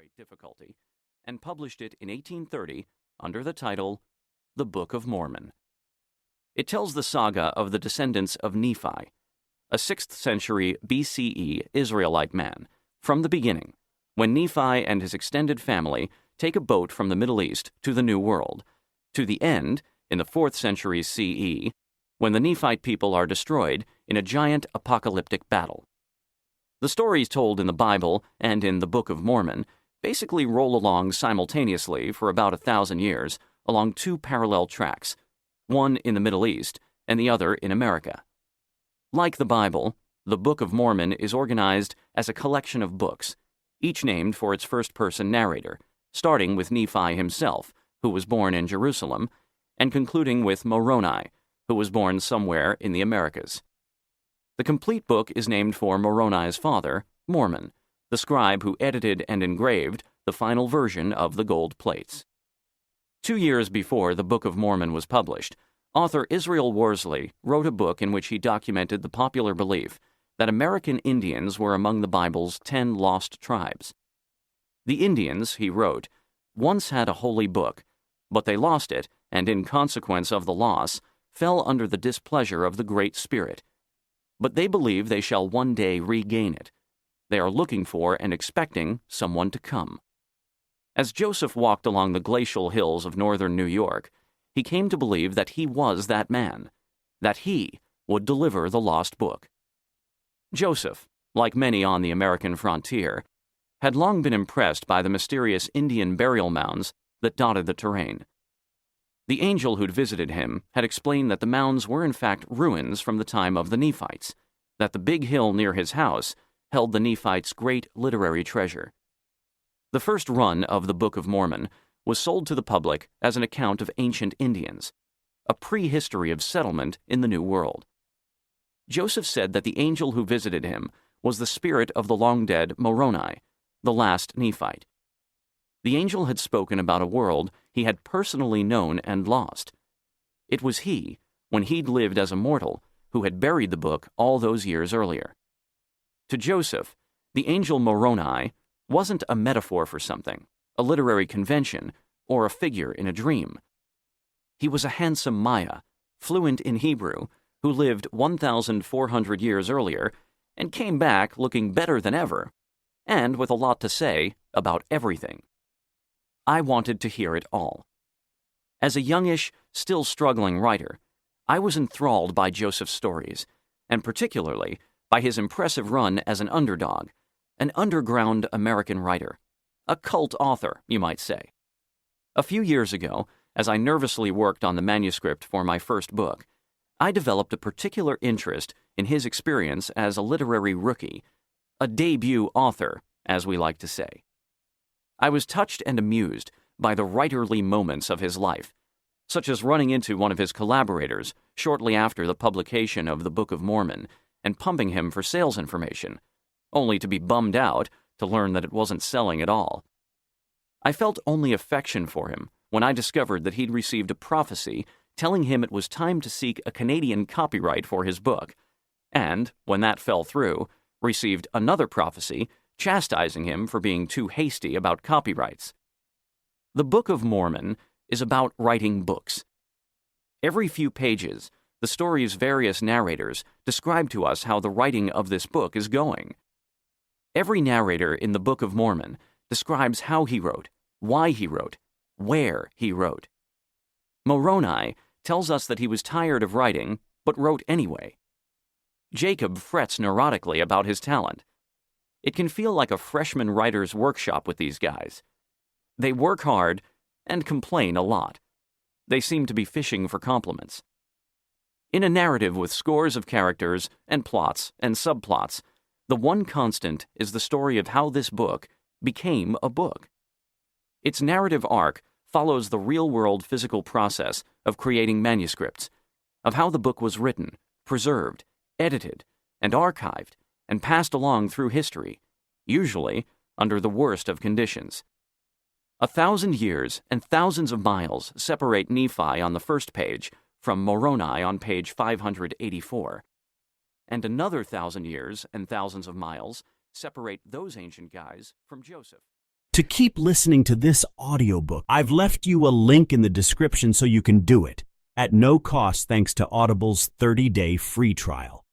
great difficulty, and published it in 1830 under the title The Book of Mormon. It tells the saga of the descendants of Nephi, a 6th century BCE Israelite man, from the beginning, when Nephi and his extended family take a boat from the Middle East to the New World, to the end, in the 4th century CE, when the Nephite people are destroyed in a giant apocalyptic battle. The stories told in the Bible and in the Book of Mormon basically roll along simultaneously for about 1,000 years along two parallel tracks, one in the Middle East and the other in America. Like the Bible, the Book of Mormon is organized as a collection of books, each named for its first-person narrator, starting with Nephi himself, who was born in Jerusalem, and concluding with Moroni, who was born somewhere in the Americas. The complete book is named for Moroni's father, Mormon, the scribe who edited and engraved the final version of the gold plates. 2 years before the Book of Mormon was published, author Israel Worsley wrote a book in which he documented the popular belief that American Indians were among the Bible's 10 lost tribes. The Indians, he wrote, once had a holy book, but they lost it, and in consequence of the loss, fell under the displeasure of the Great Spirit. But they believe they shall one day regain it. They are looking for and expecting someone to come. As Joseph walked along the glacial hills of northern New York, he came to believe that he was that man, that he would deliver the lost book. Joseph, like many on the American frontier, had long been impressed by the mysterious Indian burial mounds that dotted the terrain. The angel who'd visited him had explained that the mounds were in fact ruins from the time of the Nephites, that the big hill near his house held the Nephites' great literary treasure. The first run of the Book of Mormon was sold to the public as an account of ancient Indians, a prehistory of settlement in the New World. Joseph said that the angel who visited him was the spirit of the long-dead Moroni, the last Nephite. The angel had spoken about a world he had personally known and lost. It was he, when he'd lived as a mortal, who had buried the book all those years earlier. To Joseph, the angel Moroni wasn't a metaphor for something, a literary convention, or a figure in a dream. He was a handsome Maya, fluent in Hebrew, who lived 1,400 years earlier and came back looking better than ever, and with a lot to say about everything. I wanted to hear it all. As a youngish, still struggling writer, I was enthralled by Joseph's stories, and particularly by his impressive run as an underdog, an underground American writer, a cult author, you might say. A few years ago, as I nervously worked on the manuscript for my first book, I developed a particular interest in his experience as a literary rookie, a debut author, as we like to say. I was touched and amused by the writerly moments of his life, such as running into one of his collaborators shortly after the publication of the Book of Mormon and pumping him for sales information, only to be bummed out to learn that it wasn't selling at all. I felt only affection for him when I discovered that he'd received a prophecy telling him it was time to seek a Canadian copyright for his book, and, when that fell through, received another prophecy chastising him for being too hasty about copyrights. The Book of Mormon is about writing books. Every few pages, the story's various narrators describe to us how the writing of this book is going. Every narrator in the Book of Mormon describes how he wrote, why he wrote, where he wrote. Moroni tells us that he was tired of writing, but wrote anyway. Jacob frets neurotically about his talent. It can feel like a freshman writer's workshop with these guys. They work hard and complain a lot. They seem to be fishing for compliments. In a narrative with scores of characters and plots and subplots, the one constant is the story of how this book became a book. Its narrative arc follows the real-world physical process of creating manuscripts, of how the book was written, preserved, edited, and archived, and passed along through history, usually under the worst of conditions. 1,000 years and thousands of miles separate Nephi on the first page from Moroni on page 584, and another 1,000 years and thousands of miles separate those ancient guys from Joseph. To keep listening to this audiobook, I've left you a link in the description so you can do it, at no cost thanks to Audible's 30-day free trial.